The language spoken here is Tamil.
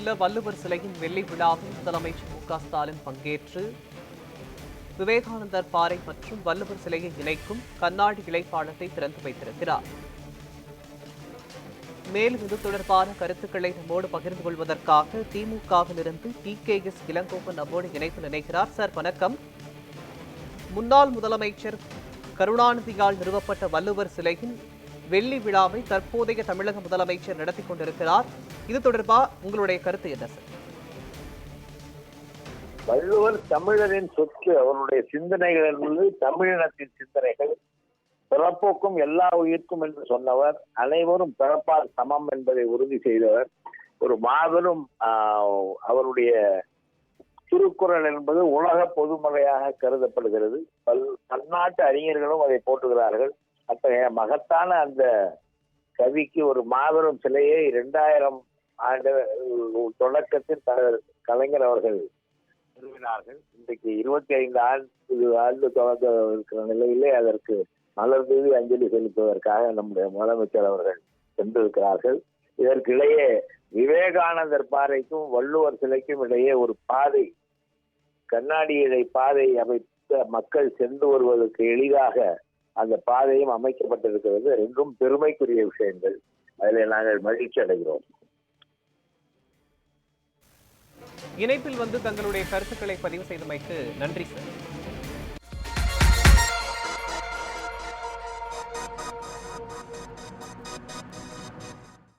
உள்ள வள்ளுவர் சிலையின் வெள்ளி விழாவில் முதலமைச்சர் மு.க.ஸ்டாலின் பங்கேற்று விவேகானந்தர் பாறை மற்றும் வள்ளுவர் சிலையை இணைக்கும் கண்ணாடி இலைப்பாளத்தை திறந்து வைத்திருக்கிறார். மேலும் இது தொடர்பான கருத்துக்களை நம்மோடு பகிர்ந்து கொள்வதற்காக திமுகவிலிருந்து டி.கே.எஸ். இளங்கோவன் நம்மோடு இணைப்பில் இணைகிறார். சார் வணக்கம். முன்னாள் முதலமைச்சர் கருணாநிதியால் நிறுவப்பட்ட வள்ளுவர் சிலையின் வெள்ளி விழாவை தற்போதைய தமிழக முதலமைச்சர் நடத்தி கொண்டிருக்கிறார். இது தொடர்பாக உங்களுடைய கருத்து என்ன சார்? வள்ளுவர் தமிழரின் சொத்து. அவருடைய சிந்தனைகள் என்பது தமிழினத்தின் சிந்தனைகள். பிறப்போக்கும் எல்லா உயிர்க்கும் என்று சொன்னவர், அனைவரும் பிறப்பால் சமம் என்பதை உறுதி செய்தவர். ஒரு மாபெரும் அவருடைய திருக்குறள் என்பது உலக பொதுமறையாக கருதப்படுகிறது. பன்னாட்டு அறிஞர்களும் அதை போற்றுகிறார்கள். அத்தகைய மகத்தான அந்த கவிக்கு ஒரு மாபெரும் சிலையை 2000 ஆண்டு தொடக்கத்தில் கலைஞர் அவர்கள் நிறுவினார்கள். இன்றைக்கு 25 ஆண்டு தொடங்க இருக்கிற நிலையிலே அதற்கு மலர் தூவி அஞ்சலி செலுத்துவதற்காக நம்முடைய முதலமைச்சர் அவர்கள் சென்றிருக்கிறார்கள். இதற்கிடையே விவேகானந்தர் பாறைக்கும் வள்ளுவர் சிலைக்கும் இடையே ஒரு பாதை, கண்ணாடி இழை பாதை அமைத்த மக்கள் சென்று வருவதற்கு எளிதாக அந்த பாதையும் அமைக்கப்பட்டிருக்கிறது. ரெண்டும் பெருமைக்குரிய விஷயங்கள். அதில் நாங்கள் மகிழ்ச்சி அடைகிறோம். இணைப்பில் தங்களுடைய கருத்துக்களை பதிவு செய்தமைக்கு நன்றி சார்.